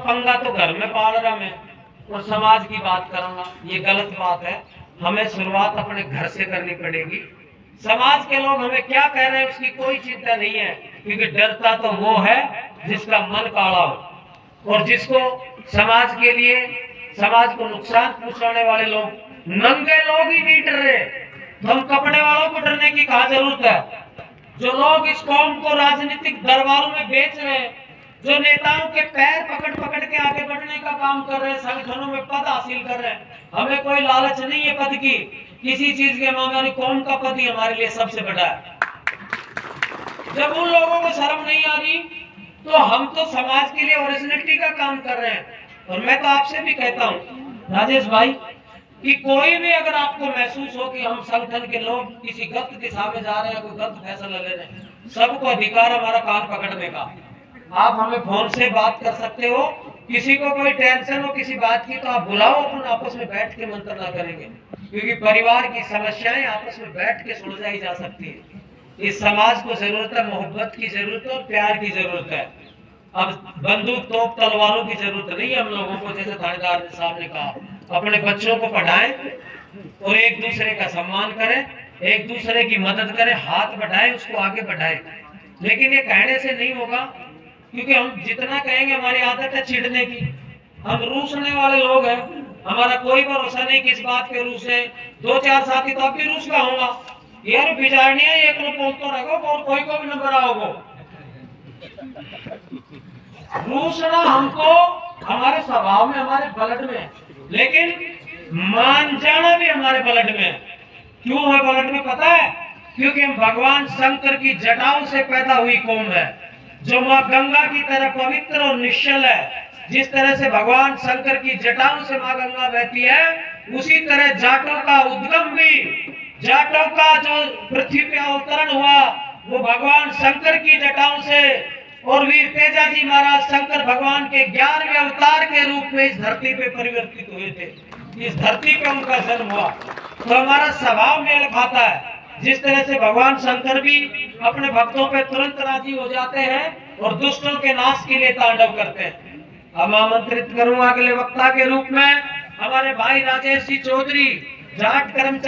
पंगा तो घर में पाल रहा मैं और समाज की बात करूंगा, ये गलत बात है। हमें शुरुआत अपने घर से करनी पड़ेगी। समाज के लोग हमें क्या कह रहे हैं उसकी कोई चिंता नहीं है, क्योंकि डरता तो वो है जिसका मन काला हो और जिसको समाज के लिए, समाज को नुकसान पहुंचाने वाले लोग, नंगे लोग ही नहीं डर रहे तो हम कपड़े वालों को डरने की क्या जरूरत है। जो लोग इस कौम को राजनीतिक दरबारों में बेच रहे हैं, जो नेताओं के पैर पकड़ पकड़ के आगे बढ़ने का काम कर रहे हैं, संगठनों में पद हासिल कर रहे हैं, हमें कोई लालच नहीं है पद की, किसी चीज के मामले, कौम का पद ही हमारे लिए सबसे बड़ा है। जब उन लोगों को शर्म नहीं आ रही तो हम तो समाज के लिए ओरिजिनलिटी का काम कर रहे हैं। और मैं तो आपसे भी कहता हूँ राजेश भाई कि कोई भी अगर आपको महसूस हो कि हम संगठन के लोग किसी गलत दिशा में जा रहे हैं, कोई गलत फैसला ले रहे हैं, सबको अधिकार हमारा कान पकड़ने का। आप हमें फोन से बात कर सकते हो, किसी को कोई टेंशन हो किसी बात की तो आप बुलाओ, अपन आपस में बैठ के मंत्रणा करेंगे, क्योंकि परिवार की समस्याएं आपस में बैठ के सुलझाई जा सकती है। इस समाज को जरूरत है मोहब्बत की, जरूरत है और प्यार की जरूरत है। अब बंदूक तोप तलवारों की जरूरत नहीं है हम लोगों को। जैसे थानेदार साहब ने कहा, अपने बच्चों को पढ़ाएं और एक दूसरे का सम्मान करें, एक दूसरे की मदद करें, हाथ बढ़ाएं, उसको आगे बढ़ाएं। लेकिन ये कहने से नहीं होगा, क्योंकि हम जितना कहेंगे, हमारी आदत है चिढ़ने की, हम रूसने वाले लोग हैं, हमारा कोई भरोसा नहीं किस बात के रूस है। दो चार साथी तो अब भी रूस का होगा यार, बिजारनी है एक लोग बोल तो रखो और कोई को भी नंबर आओगे। रूसना हमको हमारे स्वभाव में, हमारे ब्लड में, लेकिन मान जाना भी हमारे ब्लड में। क्यों है ब्लड में पता है? क्योंकि हम भगवान शंकर की जटाओं से पैदा हुई कौम है, जो माँ गंगा की तरह पवित्र और निश्चल है। जिस तरह से भगवान शंकर की जटाओं से माँ गंगा बहती है, उसी तरह जाटों का उद्गम भी, जाटों का जो पृथ्वी पे अवतरण हुआ वो भगवान शंकर की जटाओं से। और वीर तेजाजी महाराज शंकर भगवान के 11वें अवतार के रूप में इस धरती पे परिवर्तित हुए थे, इस धरती पे उनका जन्म हुआ। तो हमारा स्वभाव मेल खाता है। जिस तरह से भगवान शंकर भी अपने भक्तों पे तुरंत राजी हो जाते हैं और दुष्टों के नाश के लिए तांडव करते हैं। अब आमंत्रित करूं अगले वक्ता के रूप में हमारे भाई राजेश जी चौधरी, जाट कर्मचारी।